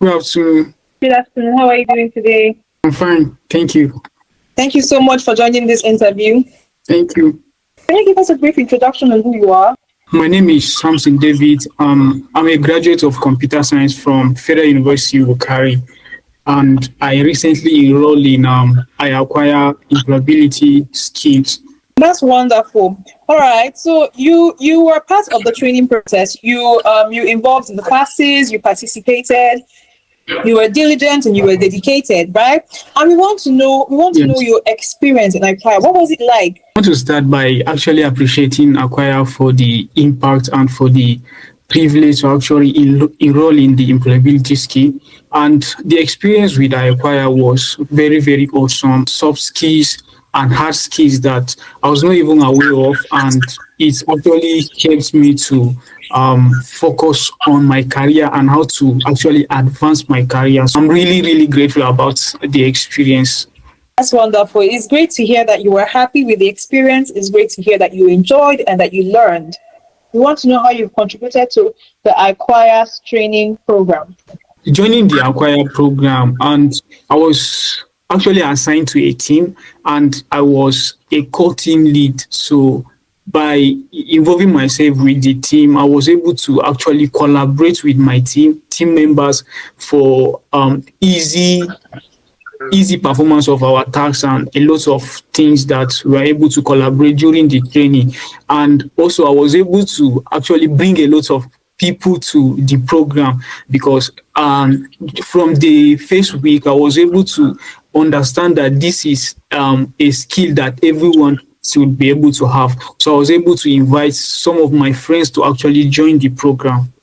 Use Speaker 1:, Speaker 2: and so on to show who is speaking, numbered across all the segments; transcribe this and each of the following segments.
Speaker 1: Good afternoon.
Speaker 2: Good afternoon. How are you doing today?
Speaker 1: I'm fine. Thank you.
Speaker 2: Thank you so much for joining this interview.
Speaker 1: Thank you.
Speaker 2: Can you give us a brief introduction on who you are?
Speaker 1: My name is SAMSON David. I'm a graduate of computer science from Federal University of Iquire, and I recently enrolled in Iquire Employability skills.
Speaker 2: That's wonderful. All right. So you were part of the training process. You involved in the classes. You participated. You were diligent and you were dedicated, right? And we want to know your experience in Iquire. What was it like?
Speaker 1: I want to start by actually appreciating Iquire for the impact and for the privilege to actually enroll in the employability scheme. And the experience with Iquire was very, very awesome. Soft skills and hard skills that I was not even aware of, and it actually helped me to focus on my career and how to actually advance my career. So I'm really, really grateful about the experience.
Speaker 2: That's wonderful. It's great to hear that you were happy with the experience. It's great to hear that you enjoyed and that you learned. We want to know how you've contributed to the Iquire training program.
Speaker 1: Joining the Iquire program, and I was actually assigned to a team, and I was a co-team lead. So by involving myself with the team, I was able to actually collaborate with my team members for easy performance of our tasks and a lot of things that we were able to collaborate during the training. And also I was able to actually bring a lot of people to the program because from the first week I was able to understand that this is a skill that everyone should be able to have. So I was able to invite some of my friends to actually join the program.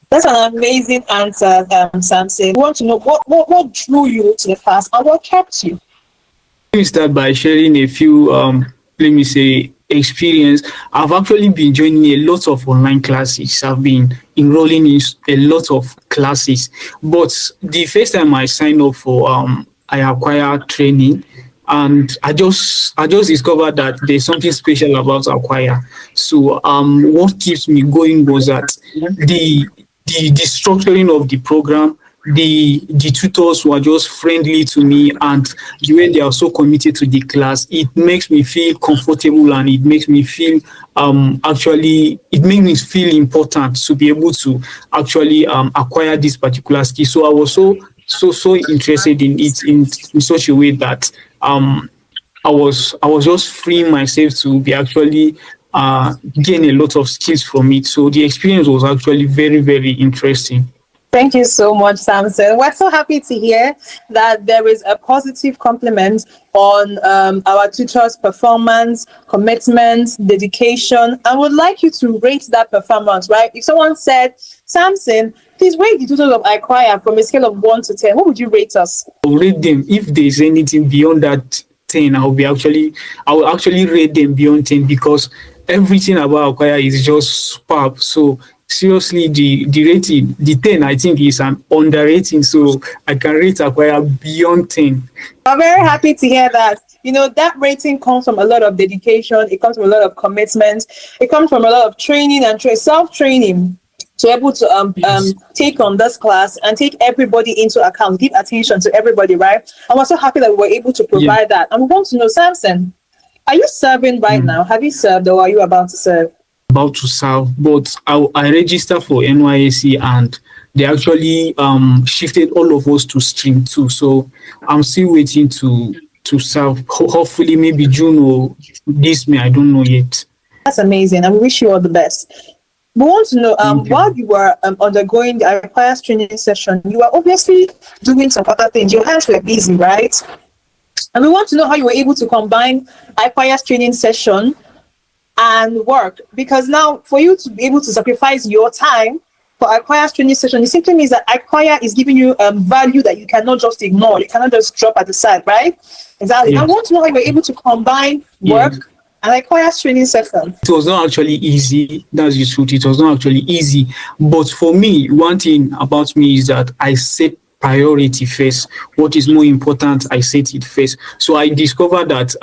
Speaker 2: That's an amazing answer, Samson. We want to know what drew you to the class and what kept you.
Speaker 1: Let me start by sharing a few, experience. I've actually been joining a lot of online classes. I've been enrolling in a lot of classes. But the first time I signed up for Iquire training, and I just discovered that there's something special about Iquire. So what keeps me going was that the structuring of the program, the tutors were just friendly to me, and the way they are so committed to the class, it makes me feel comfortable, and it makes me feel important to be able to actually acquire this particular skill. So I was so interested in it in such a way that I was just freeing myself to be actually gain a lot of skills from it. So the experience was actually very, very interesting.
Speaker 2: Thank you so much, Samson. We're so happy to hear that there is a positive compliment on our tutors' performance, commitment, dedication, and would like you to rate that performance, right? If someone said, Samson, please rate the tutors of Iquire from a scale of 1 to 10, what would you rate us?
Speaker 1: I'll rate them. If there's anything beyond that 10, I will actually rate them beyond 10 because everything about Iquire is just superb. So seriously, the rating, the 10, I think is an underrating. So I can rate Iquire beyond 10.
Speaker 2: I'm very happy to hear that. You know, that rating comes from a lot of dedication. It comes from a lot of commitment. It comes from a lot of training and self-training to be able to take on this class and take everybody into account, give attention to everybody, right? I'm also happy that we were able to provide that. And we want to know, Samson, are you serving right now? Have you served or are you about to serve?
Speaker 1: About to serve, but I registered for NYSC and they actually shifted all of us to stream 2. So I'm still waiting to serve. Hopefully maybe June or this May, I don't know yet.
Speaker 2: That's amazing. I wish you all the best. We want to know, while you were undergoing the Iquire training session, you were obviously doing some other things. Your hands were busy, right? And we want to know how you were able to combine Iquire training session and work, because now for you to be able to sacrifice your time for Iquire training session, it simply means that Iquire is giving you value that you cannot just ignore. You cannot just drop at the side, right? Exactly. Yes. I want to know how you were able to combine work and Iquire training session.
Speaker 1: It was not actually easy. That's the truth. It was not actually easy. But for me, one thing about me is that I set priority first. What is more important, I set it first. So I discovered that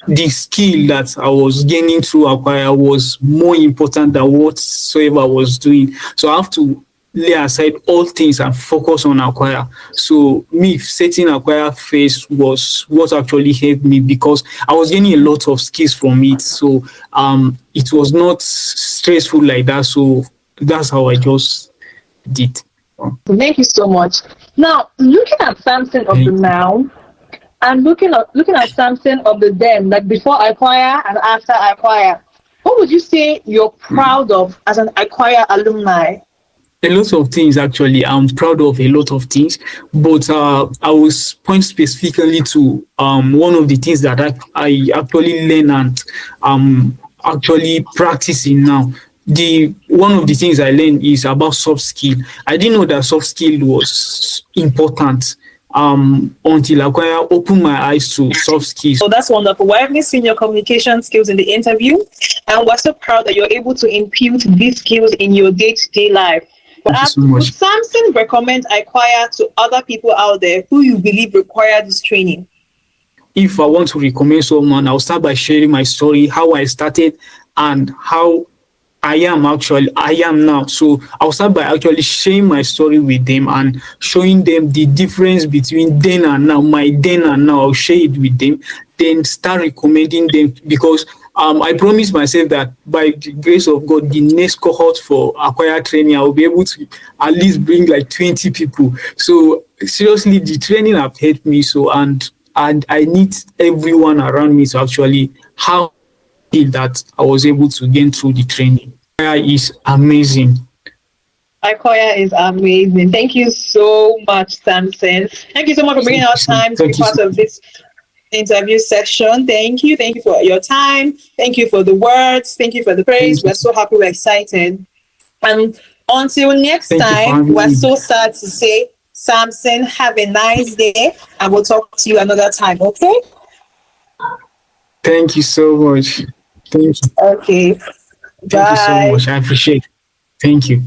Speaker 1: the skill that I was gaining through Iquire was more important than whatsoever I was doing. So I have to lay aside all things and focus on Acquire. So me setting Acquire phase was what actually helped me because I was gaining a lot of skills from it. So it was not stressful like that. So that's how I just did.
Speaker 2: Thank you so much. Now, looking at SAMSON of the now, and looking at SAMSON of the then, like before Iquire and after Iquire, what would you say you're proud of as an Iquire alumni?
Speaker 1: A lot of things, actually. I'm proud of a lot of things, but I will point specifically to one of the things that I actually learn and actually practicing now. The one of the things I learned is about soft skill. I didn't know that soft skill was important until Acquire opened my eyes to soft skills.
Speaker 2: So that's wonderful. We're having seen your communication skills in the interview, and we're so proud that you're able to impute these skills in your day-to-day life. But would SAMSON recommend Iquire to other people out there who you believe require this training?
Speaker 1: If I want to recommend someone, I'll start by sharing my story, how I started and how I am now. So I'll start by actually sharing my story with them and showing them the difference between then and now, my then and now. I'll share it with them, then start recommending them because I promised myself that by the grace of God, the next cohort for Acquire training, I will be able to at least bring like 20 people. So seriously, the training have helped me. So and I need everyone around me to actually have that I was able to gain through the training. Iquire is amazing.
Speaker 2: Iquire is amazing. Thank you so much, SAMSON. Thank you so much for bringing out time to be part of this interview session. Thank you for your time. Thank you for the words. Thank you for the praise. We're so happy, we're excited. And until next time, we're so sad to say, SAMSON, have a nice day, and we'll talk to you another time, okay?
Speaker 1: Thank you so much. Thank you.
Speaker 2: Okay.
Speaker 1: Thank you so much. I appreciate it. Thank you.